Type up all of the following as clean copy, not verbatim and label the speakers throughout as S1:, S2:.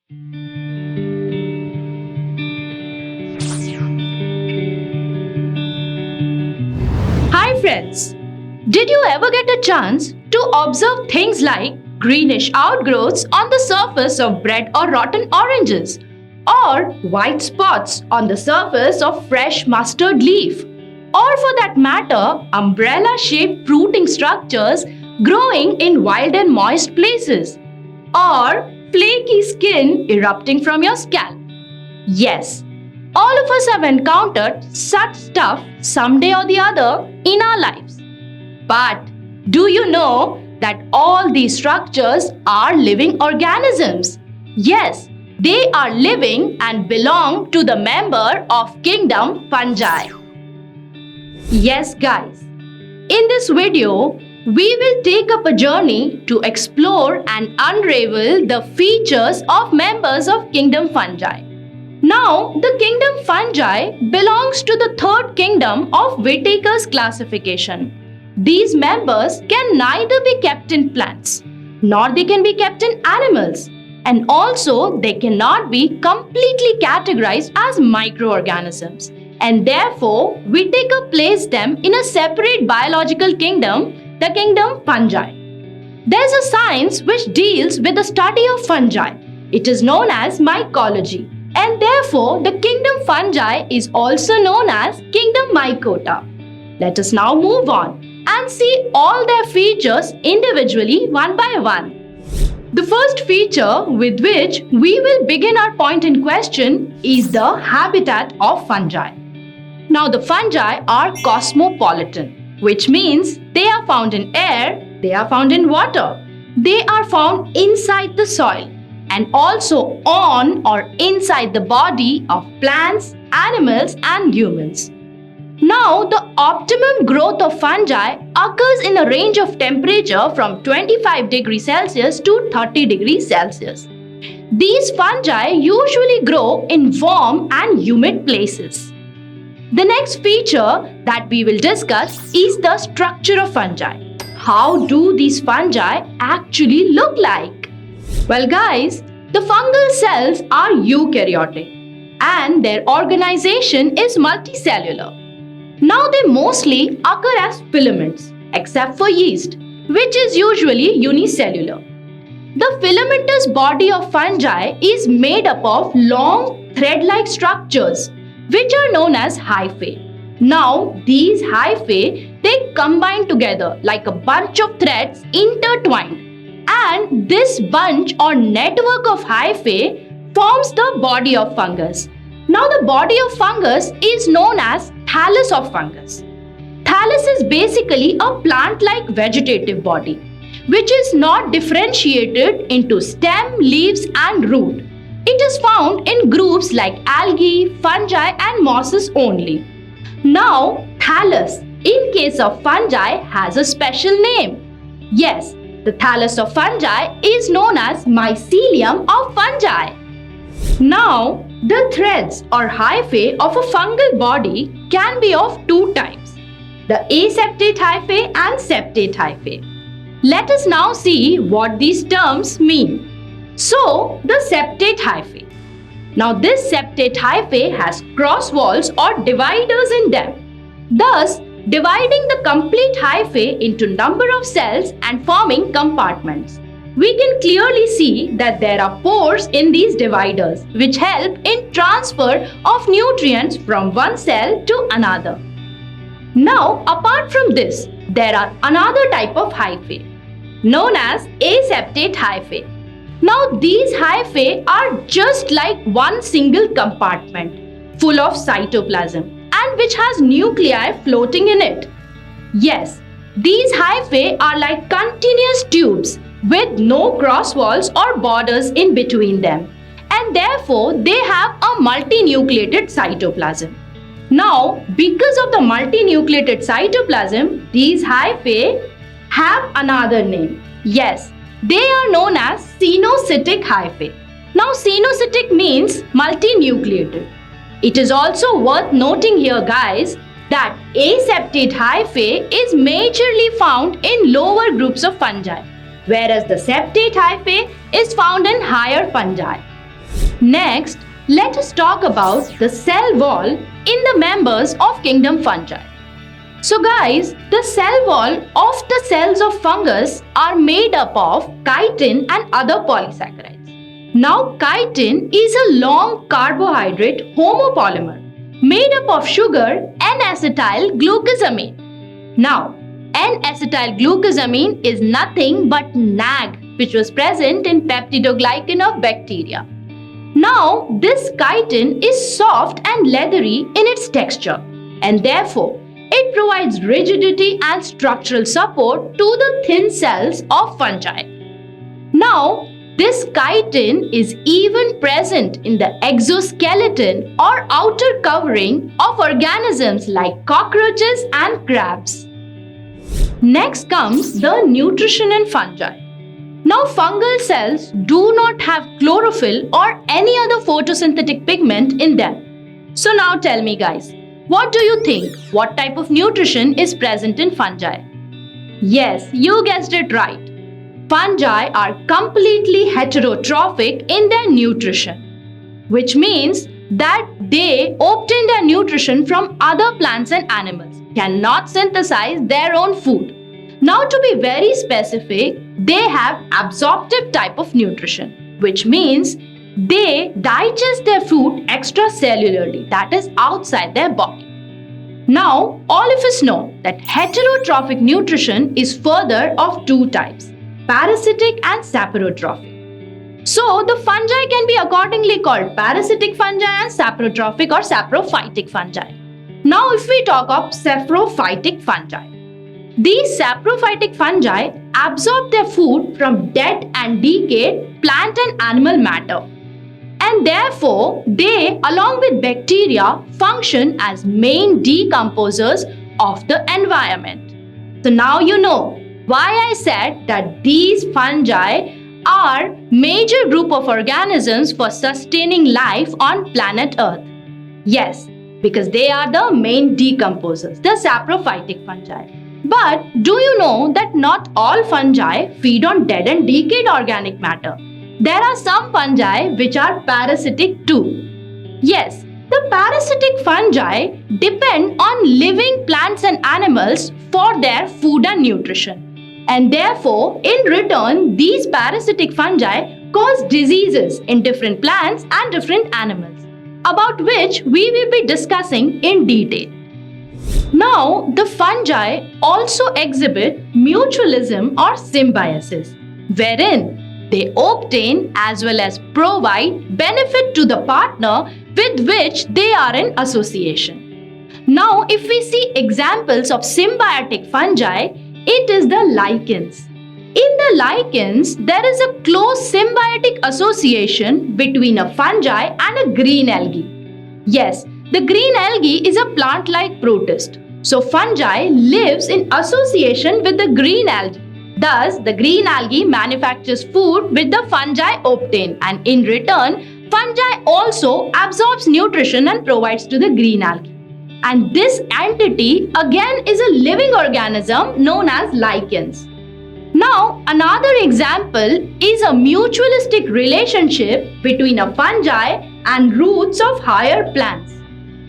S1: Hi friends! Did you ever get a chance to observe things like greenish outgrowths on the surface of bread or rotten oranges, or white spots on the surface of fresh mustard leaf, or for that matter, umbrella-shaped fruiting structures growing in wild and moist places, or flaky skin erupting from your scalp? Yes, all of us have encountered such stuff someday or the other in our lives. But do you know that all these structures are living organisms? Yes, they are living and belong to the member of kingdom fungi. Yes, guys. In this video, we will take up a journey to explore and unravel the features of members of kingdom fungi. Now, the kingdom fungi belongs to the third kingdom of Whittaker's classification. These members can neither be kept in plants, nor they can be kept in animals, and also they cannot be completely categorized as microorganisms. And therefore, Whittaker placed them in a separate biological kingdom, the kingdom fungi. There's a science which deals with the study of fungi. It is known as mycology. And therefore, the kingdom fungi is also known as kingdom mycota. Let us now move on and see all their features individually one by one. The first feature with which we will begin our point in question is the habitat of fungi. Now, the fungi are cosmopolitan, which means they are found in air, they are found in water, they are found inside the soil, and also on or inside the body of plants, animals, and humans. Now, the optimum growth of fungi occurs in a range of temperature from 25 degrees Celsius to 30 degrees Celsius. These fungi usually grow in warm and humid places. The next feature that we will discuss is the structure of fungi. How do these fungi actually look like? Well guys, the fungal cells are eukaryotic and their organization is multicellular. Now they mostly occur as filaments except for yeast, which is usually unicellular. The filamentous body of fungi is made up of long thread-like structures which are known as hyphae. Now these hyphae, they combine together like a bunch of threads intertwined, and this bunch or network of hyphae forms the body of fungus. Now the body of fungus is known as thallus of fungus. Thallus is basically a plant-like vegetative body which is not differentiated into stem, leaves and root. It is found in groups like algae, fungi and mosses only. Now, thallus in case of fungi has a special name. Yes, the thallus of fungi is known as mycelium of fungi. Now, the threads or hyphae of a fungal body can be of two types, the aseptate hyphae and septate hyphae. Let us now see what these terms mean. So, the septate hyphae. Now, this septate hyphae has cross walls or dividers in them, thus dividing the complete hyphae into number of cells and forming compartments. We can clearly see that there are pores in these dividers which help in transfer of nutrients from one cell to another. Now, apart from this, there are another type of hyphae known as aseptate hyphae. Now, these hyphae are just like one single compartment full of cytoplasm and which has nuclei floating in it. Yes, these hyphae are like continuous tubes with no cross walls or borders in between them, and therefore they have a multinucleated cytoplasm. Now, because of the multinucleated cytoplasm, these hyphae have another name. Yes, they are known as cenocytic hyphae. Now, cenocytic means multinucleated. It is also worth noting here, guys, that aseptate hyphae is majorly found in lower groups of fungi, whereas the septate hyphae is found in higher fungi. Next, let us talk about the cell wall in the members of kingdom fungi. So guys, the cell wall of the cells of fungus are made up of chitin and other polysaccharides. Now chitin is a long carbohydrate homopolymer made up of sugar N-acetyl glucosamine. Now, N-acetyl glucosamine is nothing but NAG, which was present in peptidoglycan of bacteria. Now, this chitin is soft and leathery in its texture, and therefore it provides rigidity and structural support to the thin cells of fungi. Now, this chitin is even present in the exoskeleton or outer covering of organisms like cockroaches and crabs. Next comes the nutrition in fungi. Now, fungal cells do not have chlorophyll or any other photosynthetic pigment in them. So now tell me guys, what do you think? What type of nutrition is present in fungi? Yes, you guessed it right. Fungi are completely heterotrophic in their nutrition, which means that they obtain their nutrition from other plants and animals, cannot synthesize their own food. Now, to be very specific, they have absorptive type of nutrition, which means they digest their food extracellularly, that is outside their body. Now, all of us know that heterotrophic nutrition is further of two types, parasitic and saprotrophic. So, the fungi can be accordingly called parasitic fungi and saprotrophic or saprophytic fungi. Now, if we talk of saprophytic fungi, these saprophytic fungi absorb their food from dead and decayed plant and animal matter, and therefore they, along with bacteria, function as main decomposers of the environment. So now you know why I said that these fungi are major group of organisms for sustaining life on planet Earth. Yes, because they are the main decomposers, the saprophytic fungi. But do you know that not all fungi feed on dead and decayed organic matter? There are some fungi which are parasitic too. Yes, the parasitic fungi depend on living plants and animals for their food and nutrition. And therefore, in return, these parasitic fungi cause diseases in different plants and different animals, about which we will be discussing in detail. Now, the fungi also exhibit mutualism or symbiosis, wherein they obtain as well as provide benefit to the partner with which they are in association. Now, if we see examples of symbiotic fungi, it is the lichens. In the lichens, there is a close symbiotic association between a fungi and a green algae. Yes, the green algae is a plant-like protist. So fungi lives in association with the green algae. Thus, the green algae manufactures food with the fungi obtained, and in return, fungi also absorbs nutrition and provides to the green algae. And this entity again is a living organism known as lichens. Now, another example is a mutualistic relationship between a fungi and roots of higher plants.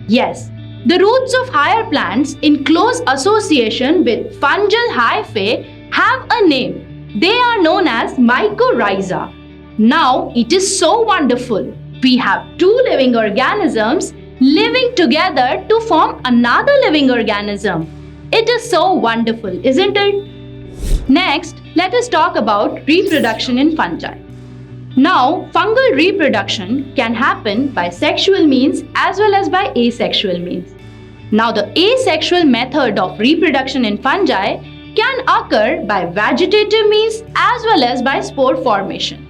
S1: Yes, the roots of higher plants in close association with fungal hyphae have a name. They are known as mycorrhiza. Now, it is so wonderful. We have two living organisms living together to form another living organism. It is so wonderful, isn't it? Next, let us talk about reproduction in fungi. Now, fungal reproduction can happen by sexual means as well as by asexual means. Now, the asexual method of reproduction in fungi can occur by vegetative means as well as by spore formation.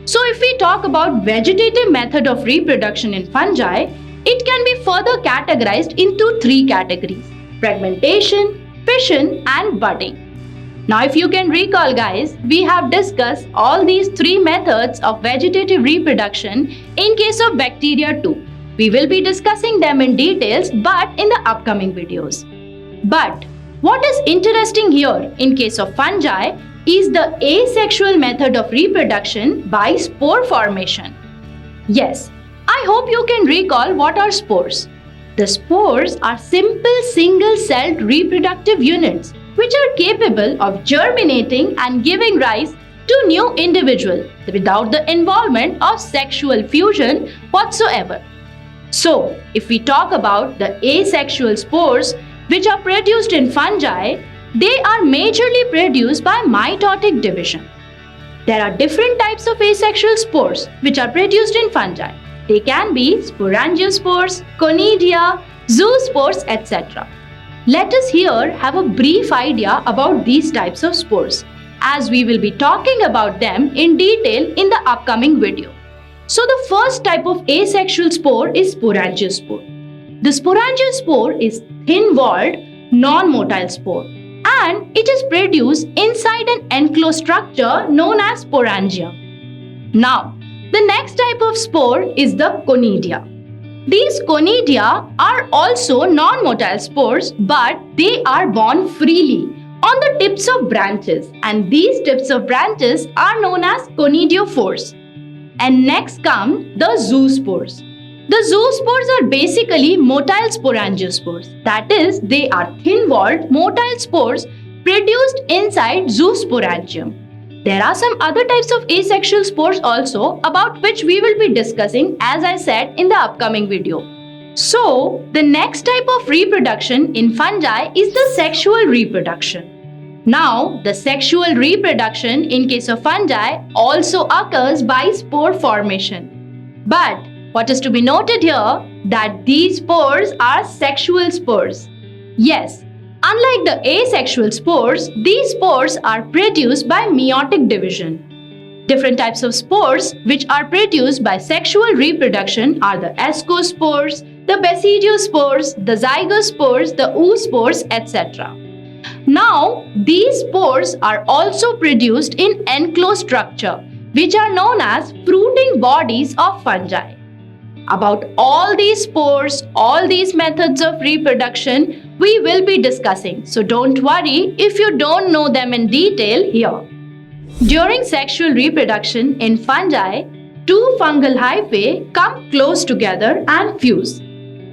S1: So, if we talk about vegetative method of reproduction in fungi, it can be further categorized into three categories: fragmentation, fission, and budding. Now, if you can recall guys, we have discussed all these three methods of vegetative reproduction in case of bacteria too. We will be discussing them in details but in the upcoming videos. But what is interesting here in case of fungi is the asexual method of reproduction by spore formation. Yes, I hope you can recall what are spores. The spores are simple single-celled reproductive units which are capable of germinating and giving rise to new individuals without the involvement of sexual fusion whatsoever. So, if we talk about the asexual spores which are produced in fungi, they are majorly produced by mitotic division. There are different types of asexual spores which are produced in fungi. They can be sporangiospores, conidia, zoospores, etc. Let us here have a brief idea about these types of spores, as we will be talking about them in detail in the upcoming video. So the first type of asexual spore is sporangiospore. The sporangiospore is thin-walled, non-motile spore, and it is produced inside an enclosed structure known as sporangium. Now, the next type of spore is the conidia. These conidia are also non-motile spores, but they are born freely on the tips of branches, and these tips of branches are known as conidiophores. And next come the zoospores. The zoospores are basically motile sporangiospores. That is, they are thin-walled motile spores produced inside zoosporangium. There are some other types of asexual spores also, about which we will be discussing, as I said, in the upcoming video. So, the next type of reproduction in fungi is the sexual reproduction. Now, the sexual reproduction in case of fungi also occurs by spore formation. But what is to be noted here that these spores are sexual spores. Yes, unlike the asexual spores, these spores are produced by meiotic division. Different types of spores which are produced by sexual reproduction are the ascospores, the basidiospores, the zygospores, the oospores, etc. Now, these spores are also produced in enclosed structure, which are known as fruiting bodies of fungi. About all these spores, all these methods of reproduction, we will be discussing. So don't worry if you don't know them in detail here. During sexual reproduction in fungi, two fungal hyphae come close together and fuse.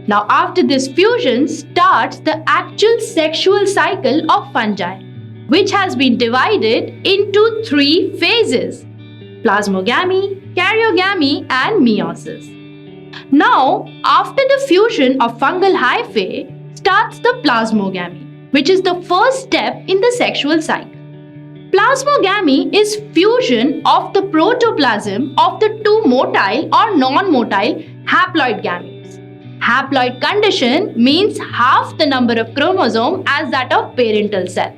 S1: Now after this fusion starts the actual sexual cycle of fungi, which has been divided into three phases: plasmogamy, karyogamy, and meiosis. Now, after the fusion of fungal hyphae starts the plasmogamy, which is the first step in the sexual cycle. Plasmogamy is fusion of the protoplasm of the two motile or non-motile haploid gametes. Haploid condition means half the number of chromosome as that of parental cell.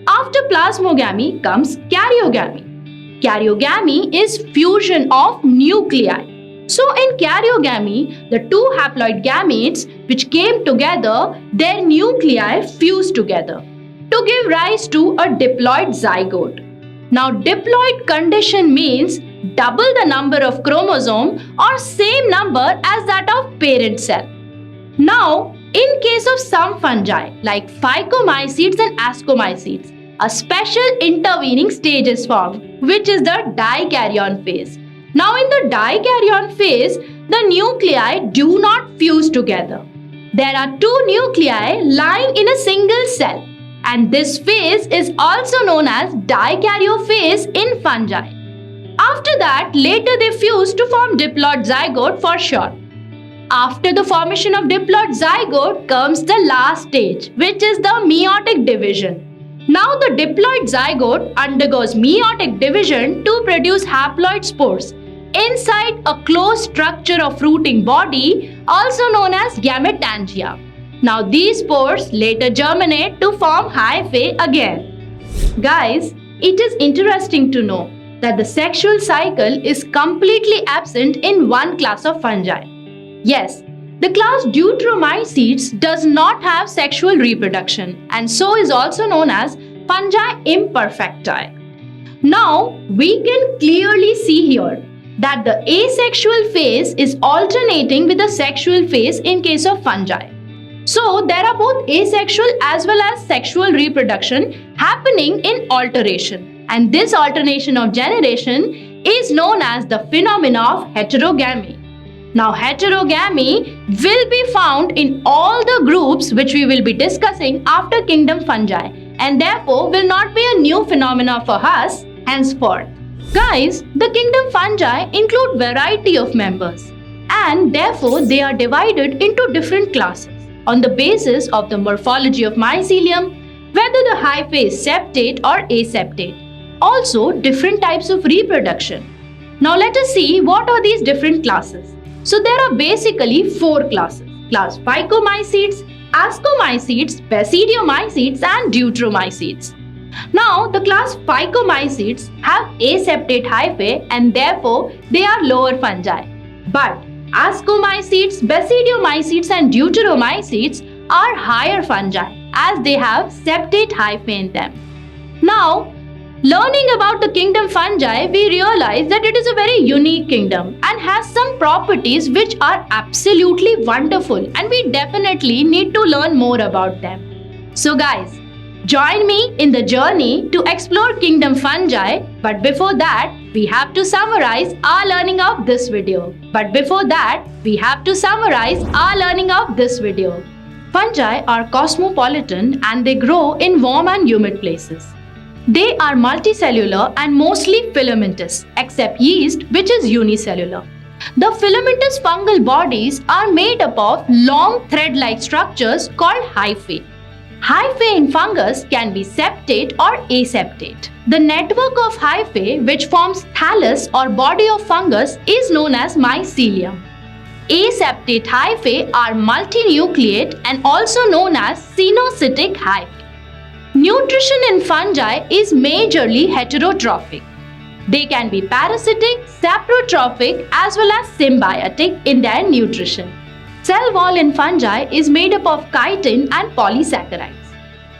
S1: After plasmogamy comes karyogamy. Karyogamy is fusion of nuclei. So in karyogamy, the two haploid gametes which came together, their nuclei fused together to give rise to a diploid zygote. Now diploid condition means double the number of chromosome or same number as that of parent cell. Now, in case of some fungi like phycomycetes and ascomycetes, a special intervening stage is formed, which is the dikaryon phase. Now in the dikaryon phase, the nuclei do not fuse together. There are two nuclei lying in a single cell, and this phase is also known as dikaryophase in fungi. After that, later they fuse to form diploid zygote for sure. After the formation of diploid zygote comes the last stage, which is the meiotic division. Now the diploid zygote undergoes meiotic division to produce haploid spores inside a closed structure of fruiting body, also known as gametangia. Now these spores later germinate to form hyphae again. Guys, it is interesting to know that the sexual cycle is completely absent in one class of fungi. Yes, the class Deuteromycetes does not have sexual reproduction and so is also known as fungi imperfecti. Now, we can clearly see here that the asexual phase is alternating with the sexual phase in case of fungi. So, there are both asexual as well as sexual reproduction happening in alternation. And this alternation of generation is known as the phenomena of heterogamy. Now, heterogamy will be found in all the groups which we will be discussing after kingdom fungi, and therefore will not be a new phenomena for us henceforth. Guys, the kingdom fungi include variety of members, and therefore they are divided into different classes on the basis of the morphology of mycelium, whether the hyphae is septate or aseptate. Also, different types of reproduction. Now let us see what are these different classes. So there are basically 4 classes. Class Phycomycetes, Ascomycetes, Basidiomycetes and Deuteromycetes. Now the class Phycomycetes have aseptate hyphae and therefore they are lower fungi. But Ascomycetes, Basidiomycetes and Deuteromycetes are higher fungi as they have septate hyphae in them. Now, learning about the kingdom fungi, we realize that it is a very unique kingdom and has some properties which are absolutely wonderful, and we definitely need to learn more about them. So guys, join me in the journey to explore kingdom fungi, but before that, we have to summarize our learning of this video. Fungi are cosmopolitan and they grow in warm and humid places. They are multicellular and mostly filamentous, except yeast, which is unicellular. The filamentous fungal bodies are made up of long thread-like structures called hyphae. Hyphae in fungus can be septate or aseptate. The network of hyphae, which forms thallus or body of fungus, is known as mycelium. Aseptate hyphae are multinucleate and also known as cenocytic hyphae. Nutrition in fungi is majorly heterotrophic. They can be parasitic, saprotrophic as well as symbiotic in their nutrition. Cell wall in fungi is made up of chitin and polysaccharides.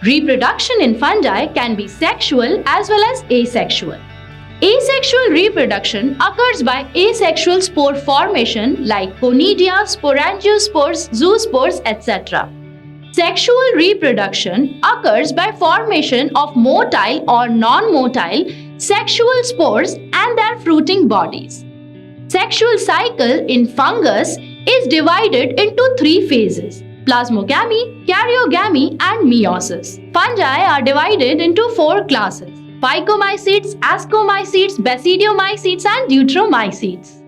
S1: Reproduction in fungi can be sexual as well as asexual. Asexual reproduction occurs by asexual spore formation like conidia, sporangiospores, zoospores, etc. Sexual reproduction occurs by formation of motile or non-motile sexual spores and their fruiting bodies. Sexual cycle in fungus is divided into 3 phases: plasmogamy, karyogamy and meiosis. Fungi are divided into 4 classes: Phycomycetes, Ascomycetes, Basidiomycetes and Deuteromycetes.